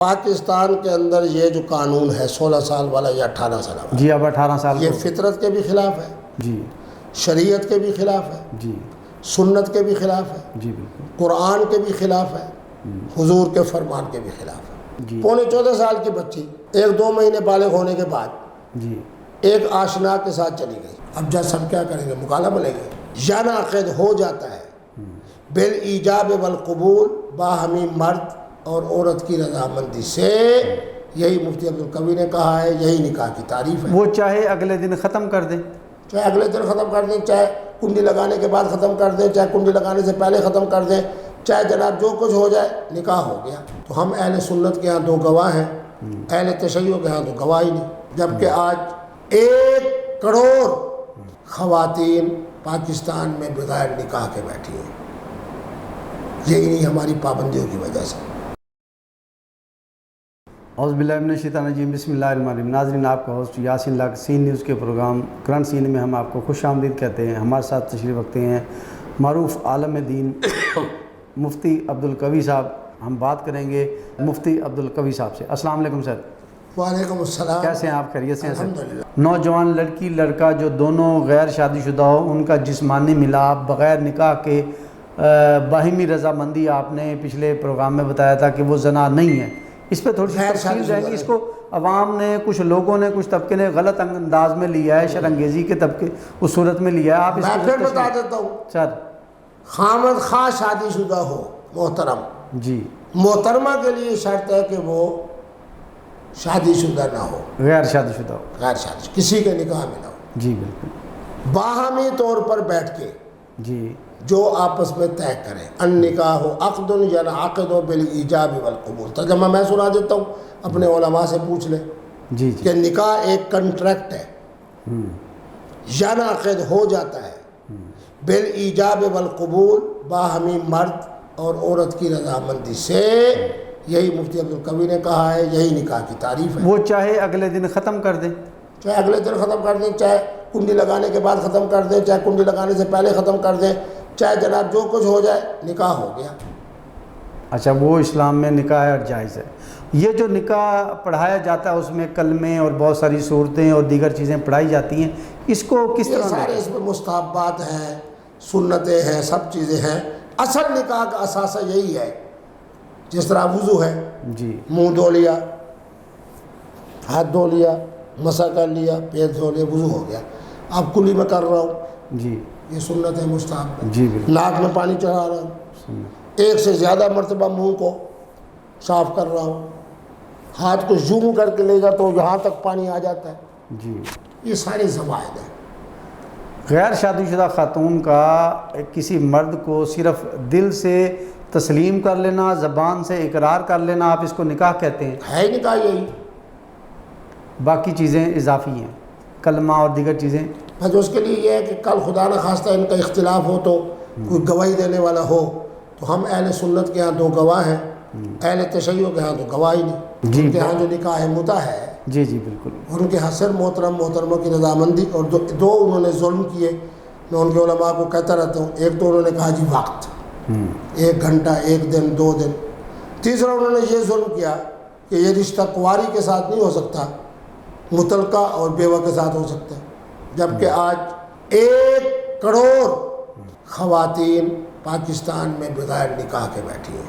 پاکستان کے اندر یہ جو قانون ہے 16 سال والا یا 18 سال والا، جی اب 18 سال یہ فطرت کے بھی خلاف ہے، جی شریعت کے بھی خلاف ہے، جی سنت کے بھی خلاف ہے، جی بالکل قرآن کے بھی خلاف ہے، حضور کے فرمان کے بھی خلاف ہے۔ جی پونے 14 سال کی بچی 1-2 مہینے بالغ ہونے کے بعد جی ایک آشنا کے ساتھ چلی گئی، اب جج سب کیا کریں گے؟ مکالمہ لیں گے۔ ینعقد ہو جاتا ہے بالایجاب والقبول باہمی مرد اور عورت کی رضامندی سے، یہی مفتی عبدالقوی نے کہا ہے، یہی نکاح کی تعریف ہے۔ وہ چاہے اگلے دن ختم کر دیں، چاہے اگلے دن ختم کر دیں، چاہے کنڈی لگانے کے بعد ختم کر دیں، چاہے کنڈی لگانے سے پہلے ختم کر دیں، چاہے جناب جو کچھ ہو جائے، نکاح ہو گیا۔ تو ہم اہل سنت کے ہاں 2 گواہ ہیں، اہل تشیع کے ہاں تو گواہ ہی نہیں، جبکہ آج 1 کروڑ خواتین پاکستان میں بغیر نکاح کے بیٹھی ہیں، یہی نہیں ہماری پابندیوں کی وجہ سے۔ اعوذ باللہ من الشیطان الرجیم، بسم اللہ الرحمن الرحیم۔ ناظرین، آپ کا ہوسٹ یاسین لاکھ سین نیوز کے پروگرام کرنٹ سین میں ہم آپ کو خوش آمدید کہتے ہیں۔ ہمارے ساتھ تشریف رکھتے ہیں معروف عالم دین مفتی عبدالقوی صاحب۔ ہم بات کریں گے مفتی عبدالقوی صاحب سے۔ السلام علیکم سر۔ وعلیکم السلام۔ کیسے ہیں آپ؟ خیریت سے ہیں سر؟ الحمدللہ۔ نوجوان لڑکی لڑکا جو دونوں غیر شادی شدہ ہو، ان کا جسمانی ملاپ بغیر نکاح کے باہمی رضامندی، آپ نے پچھلے پروگرام میں بتایا تھا کہ وہ زنا نہیں ہے، اس پہ تھوڑی سی تفصیل رہیں گی؟ اس کو عوام نے، کچھ لوگوں نے، کچھ طبقے نے غلط انداز میں لیا ہے، شرانگیزی کے طبقے اس صورت میں لیا ہے، آپ اس میں کو پھر بتا دیتا ہوں۔ سر خامد خواہ شادی شدہ ہو محترم، جی، محترمہ کے لیے شرط ہے کہ وہ شادی شدہ نہ ہو، غیر شادی شدہ ہو، غیر شادی، کسی کے نکاح میں نہ ہو، جی بالکل، باہمی طور پر بیٹھ کے جی جو آپس میں طے کریں۔ النکاح عقد ینعقد بالایجاب والقبول۔ ترجمہ میں سنا دیتا ہوں، اپنے علماء سے پوچھ لیں جی کہ نکاح ایک کنٹریکٹ ہے، ینعقد ہو جاتا ہے بالایجاب والقبول باہمی مرد اور عورت کی رضامندی سے، یہی مفتی عبدالقوی نے کہا ہے، یہی نکاح کی تعریف ہے۔ وہ چاہے اگلے دن ختم کر دیں، چاہے اگلے دن ختم کر دیں، چاہے کنڈی لگانے کے بعد ختم کر دیں، چاہے کنڈی لگانے سے پہلے ختم کر دیں، چاہے جناب جو کچھ ہو جائے، نکاح ہو گیا۔ اچھا، وہ اسلام میں نکاح ہے اور جائز ہے۔ یہ جو نکاح پڑھایا جاتا ہے اس میں کلمے اور بہت ساری صورتیں اور دیگر چیزیں پڑھائی جاتی ہیں، اس کو کس یہ طرح سارے اس میں مستحبات ہیں، سنتیں ہیں، سب چیزیں ہیں۔ اصل نکاح کا اثاثہ یہی ہے، جس طرح وضو ہے، جی منہ دھو لیا، ہاتھ دھو لیا، مسح کر لیا، پیر دھو لیا، وضو ہو گیا۔ اب کلی میں کر رہا ہوں، جی یہ سنت ہے، مستحب ہے۔ جی بالکل، ناک میں پانی چڑھا رہا ہوں، 1 سے زیادہ مرتبہ منہ کو صاف کر رہا ہوں، ہاتھ کو یوں کر کے لے جاتا ہوں، یہاں تک پانی آ جاتا ہے، جی۔ یہ سارے زوائد ہیں۔ غیر شادی شدہ خاتون کا کسی مرد کو صرف دل سے تسلیم کر لینا، زبان سے اقرار کر لینا، آپ اس کو نکاح کہتے ہیں؟ ہے ہی نکاح یہی، باقی چیزیں اضافی ہیں، کلمہ اور دیگر چیزیں؟ بس اس کے لیے یہ ہے کہ کل خدا نہ خواستہ ان کا اختلاف ہو تو کوئی گواہی دینے والا ہو، تو ہم اہل سنت کے ہاں 2 گواہ ہیں، اہل تشیع کے ہاں تو گواہ ہی نہیں۔ جی، ان کے ہاں جو نکاح متع ہے، جی جی بالکل، ان کے ہاں صرف محترموں کی رضامندی، اور 2 انہوں نے ظلم کیے، میں ان کے علماء کو کہتا رہتا ہوں۔ ایک تو انہوں نے کہا جی وقت، 1 گھنٹہ، 1 دن، 2 دن۔ تیسرا انہوں نے یہ ظلم کیا کہ یہ رشتہ کنواری کے ساتھ نہیں ہو سکتا، مطلقہ اور بیوہ کے ساتھ ہو سکتا ہے، جبکہ آج 1 کروڑ خواتین پاکستان میں بغیر نکاح کے بیٹھی ہیں،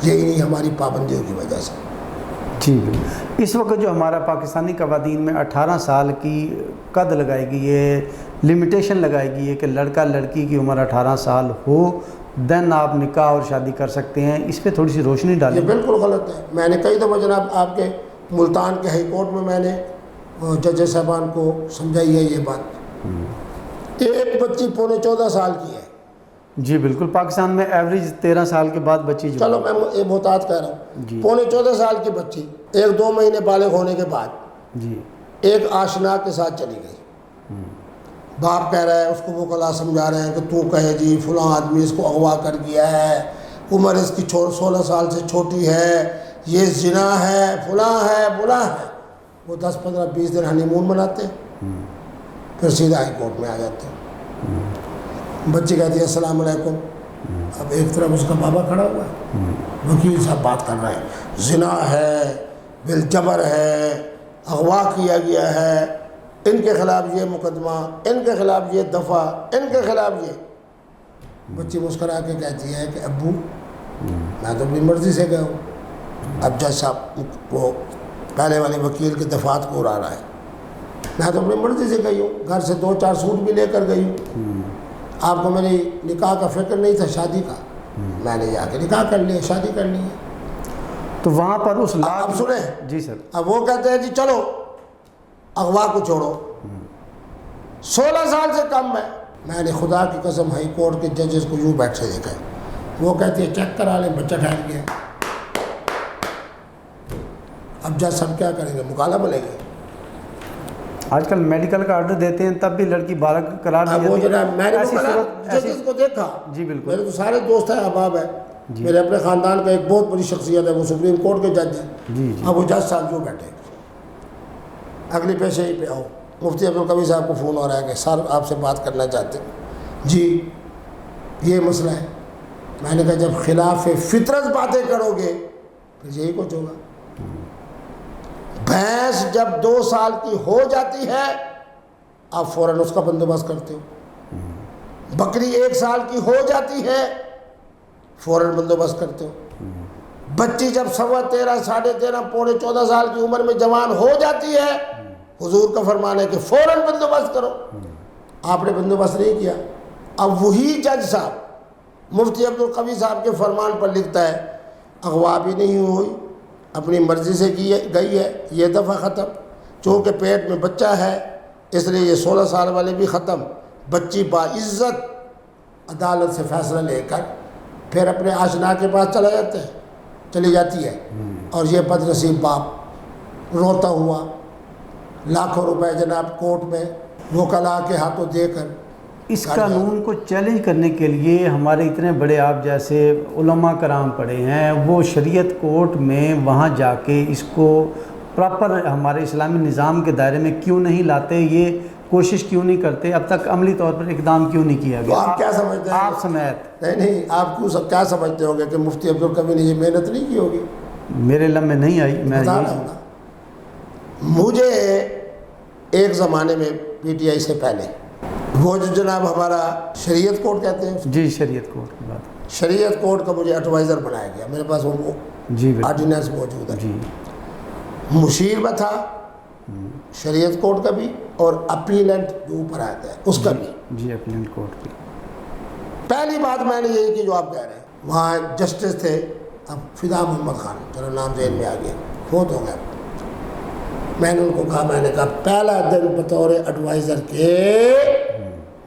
یہی نہیں ہماری پابندیوں کی وجہ سے۔ جی بالکل۔ اس وقت جو ہمارا پاکستانی قوانین میں 18 سال کی قد لگائی گئی ہے، لمیٹیشن لگائی گئی ہے کہ لڑکا لڑکی کی عمر 18 سال ہو دین آپ نکاح اور شادی کر سکتے ہیں، اس پہ تھوڑی سی روشنی ڈالیں۔ یہ بالکل غلط ہے۔ میں نے کئی دفعہ جناب آپ کے ملتان کے ہائی کورٹ میں میں نے جج صاحبان کو سمجھائی ہے یہ بات۔ ایک بچی پونے 14 سال کی ہے، جی بالکل، پاکستان میں ایوریج 13 سال کے بعد بچی جو، چلو میں یہ محتاط کہہ رہا ہوں، جی پونے 14 سال کی بچی 1-2 مہینے بالغ ہونے کے بعد جی ایک آشنا کے ساتھ چلی گئی۔ باپ کہہ رہا ہے، اس کو وہ کلا سمجھا رہے ہیں کہ تو کہے جی فلاں آدمی اس کو اغوا کر گیا ہے، عمر اس کی 16 سال سے چھوٹی ہے، یہ زنا ہے، فلاں ہے، بلا ہے۔ وہ 10, 15, 20 دن ہنی مون مناتے ہیں، پھر سیدھا ہائی کورٹ میں آ جاتے ہیں۔ بچی کہتی ہے السلام علیکم، اب ایک طرف اس کا بابا کھڑا ہوا ہے، وکیل صاحب بات کر رہے ہیں، زنا ہے، بالجبر ہے، اغوا کیا گیا ہے، ان کے خلاف یہ مقدمہ، ان کے خلاف یہ دفعہ، ان کے خلاف یہ۔ بچی مسکرا کے کہتی ہے کہ ابو میں تو اپنی مرضی سے گیا ہوں، اب جج صاحب وہ پہلے والے وکیل کے دفعات کو اڑا رہا ہے، میں تو اپنی مرضی سے گئی ہوں، گھر سے 2-4 سوٹ بھی لے کر گئی ہوں، آپ کو میری نکاح کا فکر نہیں تھا، شادی کا، میں نے جا کے نکاح کر لیا، شادی کر لی ہے۔ تو وہاں پر اس اب سنیں، جی سر، اب وہ کہتے ہیں جی چلو اغوا کو چھوڑو، 16 سال سے کم ہے۔ میں نے خدا کی قسم ہائی کورٹ کے ججز کو یوں بیٹھے دیکھا ہے، وہ کہتی ہے چیک کرا لیں، بچہ ٹھہر گیا۔ اب جج سب کیا کریں گے، مکالمہ بولیں گے۔ آج کل میڈیکل کا آرڈر دیتے ہیں تب بھی لڑکی بالغ قرار دی وہ جاتی ہے۔ جناب میں نے ایسی ججز کو دیکھا، جی بالکل، میرے تو سارے دوست ہیں، احباب ہیں، میرے اپنے خاندان کا ایک بہت بڑی شخصیت ہے، وہ سپریم کورٹ کے جج ہیں۔ جی جی، اب وہ جج صاحب جو بیٹھے، اگلی پیشے ہی پہ آؤ، مفتی عبدالقوی صاحب کو فون ہو رہا ہے کہ سر آپ سے بات کرنا چاہتے ہیں۔ جی یہ مسئلہ ہے۔ میں نے کہا جب خلاف فطرت باتیں کرو گے پھر یہی کچھ ہوگا۔ بھینس جب 2 سال کی ہو جاتی ہے آپ فوراً اس کا بندوبست کرتے ہو، بکری 1 سال کی ہو جاتی ہے فوراً بندوبست کرتے ہو، بچی جب 13.25 13.5 پونے 14 سال کی عمر میں جوان ہو جاتی ہے حضور کا فرمان ہے کہ فوراً بندوبست کرو۔ آپ نے بندوبست نہیں کیا۔ اب وہی جج صاحب مفتی عبدالقوی صاحب کے فرمان پر لکھتا ہے اغوا بھی نہیں ہوئی، اپنی مرضی سے کی گئی ہے، یہ دفعہ ختم، چونکہ پیٹ میں بچہ ہے اس لیے یہ 16 سال والے بھی ختم۔ بچی باعزت عدالت سے فیصلہ لے کر پھر اپنے آشنا کے پاس چلی جاتی ہے، اور یہ بد نصیب باپ روتا ہوا لاکھوں روپے جناب کورٹ میں وکلاء کے ہاتھوں دے کر۔ اس قانون کو چیلنج کرنے کے لیے ہمارے اتنے بڑے آپ جیسے علماء کرام پڑے ہیں، وہ شریعت کورٹ میں وہاں جا کے اس کو پراپر ہمارے اسلامی نظام کے دائرے میں کیوں نہیں لاتے، یہ کوشش کیوں نہیں کرتے، اب تک عملی طور پر اقدام کیوں نہیں کیا گیا؟ آپ کیا سمجھتے ہیں؟ آپ سمیت نہیں آپ کیوں کیا سمجھتے ہو گے کہ مفتی عبدالقوی نے یہ محنت نہیں کی ہوگی؟ میرے علم میں نہیں آئی، میں بتا رہا ہوں نا۔ مجھے ایک زمانے میں پی ٹی آئی سے پہلے وہ جو جناب ہمارا شریعت کورٹ کہتے ہیں، جی شریعت کورٹ کی بات، شریعت کورٹ کا مجھے ایڈوائزر بنایا گیا، میرے پاس وہ جی بالکل، آرڈیننس موجود ہے، جی مشیر میں تھا شریعت کورٹ کا بھی، اور اپیلنٹ جو اوپر آتا ہے اس کا بھی۔ جی اپیلنٹ کورٹ کی پہلی بات میں نے یہی کی جو آپ کہہ رہے ہیں، وہاں جسٹس تھے اب فدا محمد خان، چلو نام ذہن میں آ گیا، فوت ہو گئے۔ میں نے ان کو کہا، میں نے کہا پہلا دن بطور ایڈوائزر کے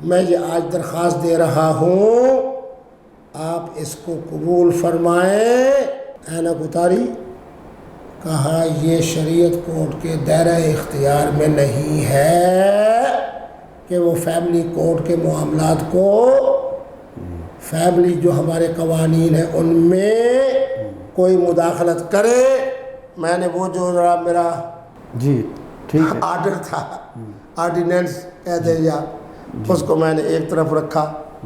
میں یہ آج درخواست دے رہا ہوں آپ اس کو قبول فرمائیں۔ اینک اتاری، کہا یہ شریعت کورٹ کے دائرہ اختیار میں نہیں ہے کہ وہ فیملی کورٹ کے معاملات کو، فیملی جو ہمارے قوانین ہیں ان میں کوئی مداخلت کرے۔ میں نے وہ جو میرا جی ٹھیک ہے، آرڈر تھا، آرڈیننس کہتے ہیں یا، اس کو میں نے ایک طرف رکھا۔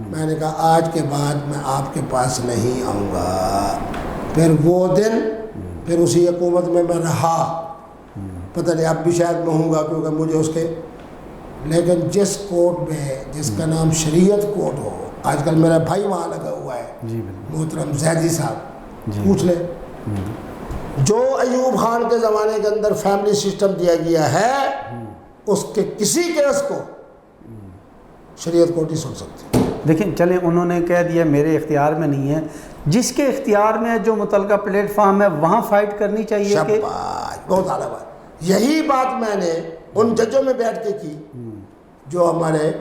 میں نے کہا آج کے بعد میں آپ کے پاس نہیں آؤں گا۔ پھر وہ دن پھر اسی حکومت میں رہا، پتہ نہیں اب بھی شاید میں ہوں گا کیونکہ مجھے اس کے، لیکن جس کورٹ میں جس کا نام شریعت کورٹ ہو، آج کل میرا بھائی وہاں لگا ہوا ہے، جی بالکل، محترم زیدی صاحب، پوچھ لیں، جو ایوب خان کے زمانے کے اندر فیملی سسٹم دیا گیا ہے اس کے کسی کیس کو شریعت کورٹ ہی سن سکتی۔ دیکھیں چلیں انہوں نے کہہ دیا میرے اختیار میں نہیں ہے، جس کے اختیار میں جو متعلقہ پلیٹ فارم ہے وہاں فائٹ کرنی چاہیے کہ شاباش، بہت اعلیٰ بات۔ یہی بات میں نے ان ججوں میں بیٹھ کے کی جو ہمارے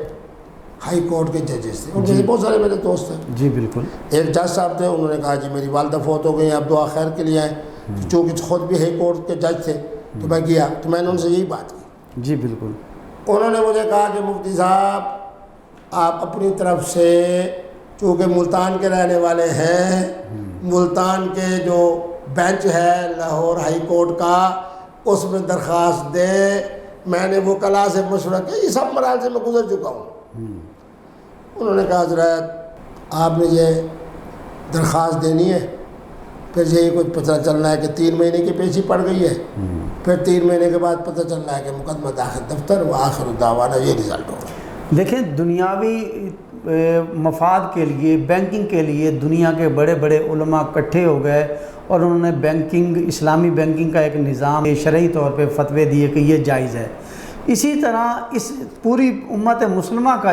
ہائی کورٹ کے ججز تھے، ان میں سے بہت سارے میرے دوست ہیں۔ جی بالکل، ایک جج صاحب تھے، انہوں نے کہا جی میری والدہ فوت ہو گئی ہیں، آپ دعا خیر کے لیے آئیں، چونکہ خود بھی ہائی کورٹ کے جج تھے تو میں گیا، تو میں نے ان سے یہی بات کی۔ جی بالکل، انہوں نے مجھے کہا کہ مفتی صاحب آپ اپنی طرف سے چونکہ ملتان کے رہنے والے ہیں، ملتان کے جو بینچ ہے لاہور ہائی کورٹ کا اس میں درخواست دیں۔ میں نے وہ کلا سے مشورہ کیا، یہ سب مراحل سے میں گزر چکا ہوں۔ انہوں نے کہا حضرت آپ نے یہ درخواست دینی ہے، پھر یہی کچھ پتہ چلنا ہے کہ 3 مہینے کی پیشی پڑ گئی ہے، پھر 3 مہینے کے بعد پتہ چلنا ہے کہ مقدمہ داخل دفتر، و آخر الدعوانا یہ رزلٹ ہوگا۔ دیکھیں دنیاوی مفاد کے لیے، بینکنگ کے لیے دنیا کے بڑے بڑے علماء اکٹھے ہو گئے اور انہوں نے بینکنگ، اسلامی بینکنگ کا ایک نظام شرعی طور پہ فتوے دیے کہ یہ جائز ہے۔ اسی طرح اس پوری امت مسلمہ کا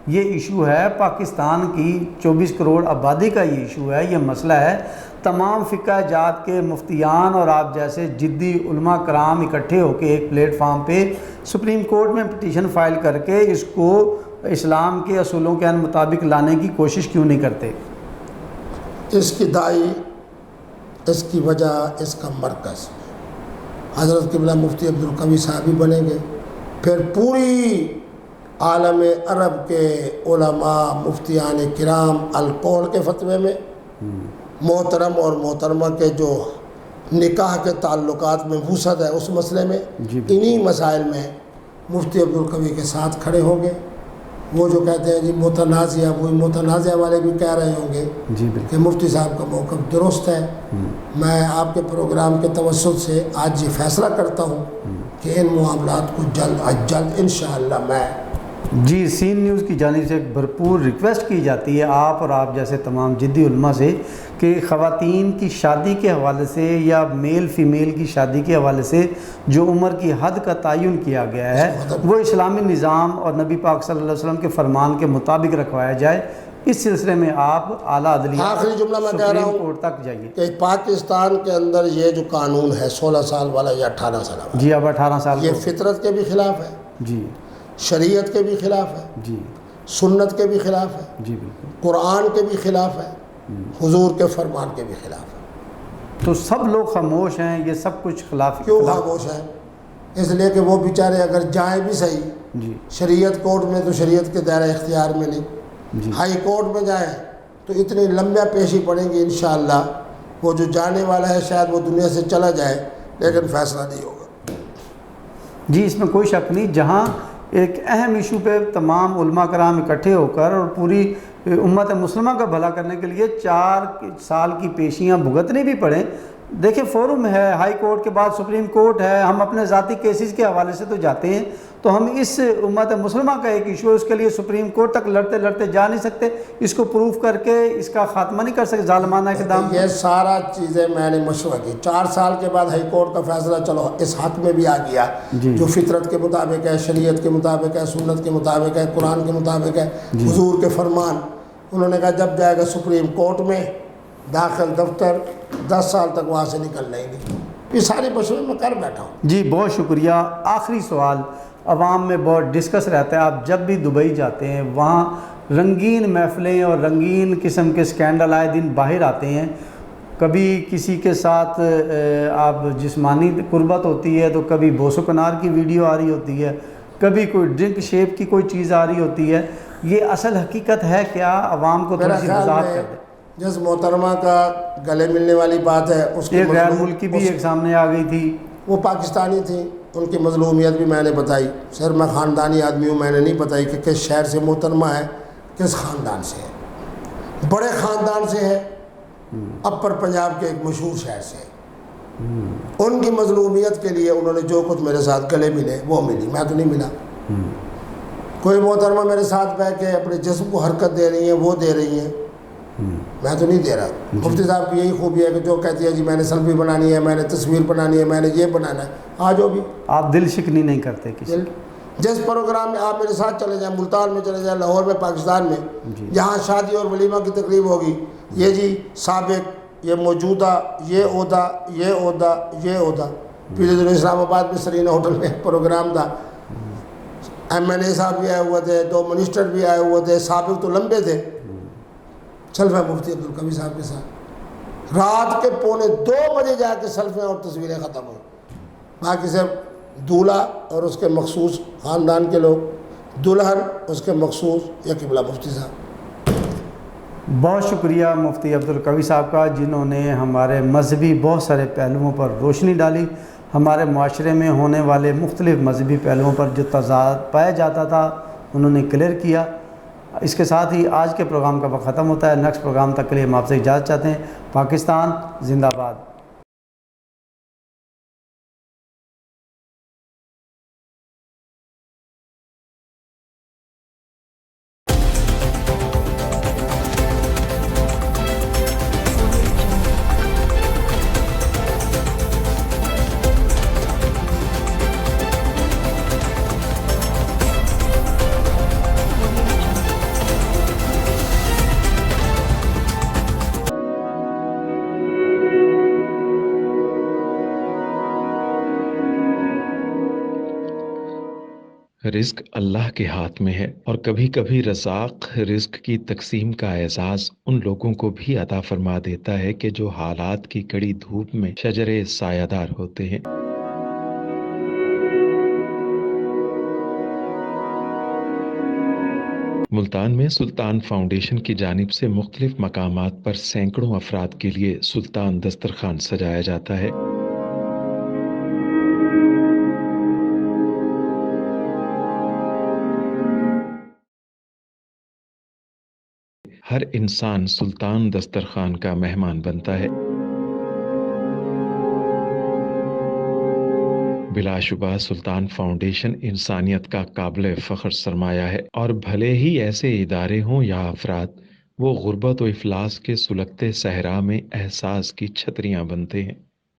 یہ ایشو ہے، پاکستان کی 24 کروڑ آبادی کا یہ ایشو ہے، یہ مسئلہ ہے۔ تمام فقہ جات کے مفتیان اور آپ جیسے جدی علماء کرام اکٹھے ہو کے ایک پلیٹ فارم پہ سپریم کورٹ میں پٹیشن فائل کر کے اس کو اسلام کے اصولوں کے مطابق لانے کی کوشش کیوں نہیں کرتے؟ اس کی دائی، اس کی وجہ، اس کا مرکز حضرت قبلہ مفتی عبدالقوی صاحب ہی بنیں گے، پھر پوری عالم عرب کے علماء مفتیان کرام القول کے فتوے میں، محترم اور محترمہ کے جو نکاح کے تعلقات میں وسعت ہے اس مسئلے میں، انہی مسائل میں مفتی عبدالقوی کے ساتھ کھڑے ہوں گے۔ وہ جو کہتے ہیں جی متنازعہ، وہی متنازعہ والے بھی کہہ رہے ہوں گے کہ مفتی صاحب کا موقف درست ہے۔ میں آپ کے پروگرام کے توسط سے آج یہ فیصلہ کرتا ہوں کہ ان معاملات کو جلد از جلد انشاءاللہ میں جی سین نیوز کی جانب سے ایک بھرپور ریکویسٹ کی جاتی ہے آپ اور آپ جیسے تمام جدی علماء سے کہ خواتین کی شادی کے حوالے سے یا میل فیمیل کی شادی کے حوالے سے جو عمر کی حد کا تعین کیا گیا ہے وہ اسلامی نظام اور نبی پاک صلی اللہ علیہ وسلم کے فرمان کے مطابق رکھوایا جائے۔ اس سلسلے میں آپ اعلیٰ عدلیہ آخری جملہ میں کہہ رہا سپریم ہوں کورٹ تک جائیے کہ پاکستان کے اندر یہ جو قانون ہے 16 سال والا یا 18 سال والا، جی اب 18 سال یہ فطرت کے بھی خلاف ہے، جی شریعت کے بھی خلاف ہے، جی سنت کے بھی خلاف ہے، جی بالکل قرآن کے بھی خلاف ہے، حضور کے فرمان کے بھی خلاف ہے۔ تو سب لوگ خاموش ہیں، یہ سب کچھ خلاف کیوں خاموش ہیں؟ اس لیے کہ وہ بیچارے اگر جائیں بھی صحیح جی شریعت کورٹ میں تو شریعت کے دائرہ اختیار میں نہیں، جی ہائی کورٹ میں جائیں تو اتنی لمبا پیشی پڑیں گی انشاءاللہ، وہ جو جانے والا ہے شاید وہ دنیا سے چلا جائے لیکن فیصلہ نہیں ہوگا۔ جی اس میں کوئی شک نہیں، جہاں ایک اہم ایشو پہ تمام علماء کرام اکٹھے ہو کر اور پوری امت مسلمہ کا بھلا کرنے کے لیے 4 سال کی پیشیاں بھگتنی بھی پڑیں۔ دیکھیں فورم ہے، ہائی کورٹ کے بعد سپریم کورٹ ہے، ہم اپنے ذاتی کیسز کے حوالے سے تو جاتے ہیں، تو ہم اس امت مسلمہ کا ایک ایشو ہے اس کے لیے سپریم کورٹ تک لڑتے جا نہیں سکتے، اس کو پروف کر کے اس کا خاتمہ نہیں کر سکتے ظالمانہ اقدام۔ یہ سارا چیزیں میں نے مشورہ کی، 4 سال کے بعد ہائی کورٹ کا فیصلہ چلو اس حق میں بھی آ گیا جو فطرت کے مطابق ہے، شریعت کے مطابق ہے، سنت کے مطابق ہے، قرآن کے مطابق ہے، حضور کے فرمان۔ انہوں نے کہا جب جائے گا سپریم کورٹ میں داخل دفتر 10 سال تک وہاں سے نکلنا ہی نہیں۔ یہ ساری مشورے میں کر بیٹھا ہوں۔ جی بہت شکریہ۔ آخری سوال عوام میں بہت ڈسکس رہتا ہے، آپ جب بھی دبئی جاتے ہیں وہاں رنگین محفلیں اور رنگین قسم کے سکینڈل آئے دن باہر آتے ہیں، کبھی کسی کے ساتھ آپ جسمانی قربت ہوتی ہے تو کبھی بوس و کنار کی ویڈیو آ رہی ہوتی ہے، کبھی کوئی ڈرنک شیپ کی کوئی چیز آ رہی ہوتی ہے، یہ اصل حقیقت ہے کیا؟ عوام کو تھوڑی سی وضاحت کر دیں۔ جس محترمہ کا گلے ملنے والی بات ہے اس ایک غیر ملکی بھی ایک سامنے آ گئی تھی، وہ پاکستانی تھی، ان کی مظلومیت بھی میں نے بتائی۔ سر میں خاندانی آدمی ہوں، میں نے نہیں بتائی کہ کس شہر سے محترمہ ہے، کس خاندان سے ہے۔ بڑے خاندان سے ہے، اپر پنجاب کے ایک مشہور شہر سے ہے۔ ان کی مظلومیت کے لیے انہوں نے جو کچھ میرے ساتھ گلے ملے وہ ملی، میں تو نہیں ملا۔ کوئی محترمہ میرے ساتھ بیٹھ کے اپنے جسم کو حرکت دے رہی ہیں، وہ دے رہی ہیں، میں تو نہیں دے رہا۔ مفتی صاحب کی یہی خوبی ہے کہ جو کہتی ہے جی میں نے سیلفی بنانی ہے، میں نے تصویر بنانی ہے، میں نے یہ بنانا ہے، آ جاؤ بھی۔ آپ دل شکنی نہیں کرتے کسی؟ جس پروگرام میں آپ میرے ساتھ چلے جائیں، ملتان میں چلے جائیں، لاہور میں، پاکستان میں، جہاں شادی اور ولیمہ کی تقریب ہوگی، یہ جی سابق، یہ موجودہ، یہ عہدہ، یہ عہدہ، یہ عہدہ۔ پچھلے دنوں اسلام آباد میں سرینا ہوٹل میں پروگرام تھا، MLA صاحب بھی آئے ہوئے تھے، 2 منسٹر بھی آئے ہوئے تھے، سابق تو لمبے تھے۔ سیلفی مفتی عبدالقوی صاحب کے ساتھ رات کے 1:45 بجے جا کے سیلفیاں اور تصویریں ختم ہوئی، باقی صرف دولہا اور اس کے مخصوص خاندان کے لوگ، دلہن اس کے مخصوص یا قبلہ مفتی صاحب۔ بہت شکریہ مفتی عبدالقوی صاحب کا، جنہوں نے ہمارے مذہبی بہت سارے پہلوؤں پر روشنی ڈالی، ہمارے معاشرے میں ہونے والے مختلف مذہبی پہلوؤں پر جو تضاد پایا جاتا تھا انہوں نے کلیئر کیا۔ اس کے ساتھ ہی آج کے پروگرام کا وقت ختم ہوتا ہے. نیکسٹ پروگرام تک کے لیے ہم آپ سے اجازت چاہتے ہیں. پاکستان زندہ باد. رزق اللہ کے ہاتھ میں ہے، اور کبھی کبھی رزاق رزق کی تقسیم کا اعزاز ان لوگوں کو بھی عطا فرما دیتا ہے کہ جو حالات کی کڑی دھوپ میں شجرے سایہ دار ہوتے ہیں. ملتان میں سلطان فاؤنڈیشن کی جانب سے مختلف مقامات پر سینکڑوں افراد کے لیے سلطان دسترخوان سجایا جاتا ہے. ہر انسان سلطان دسترخوان کا مہمان بنتا ہے. بلا شبہ سلطان فاؤنڈیشن انسانیت کا قابل فخر سرمایہ ہے، اور بھلے ہی ایسے ادارے ہوں یا افراد، وہ غربت و افلاس کے سلگتے صحرا میں احساس کی چھتریاں بنتے ہیں.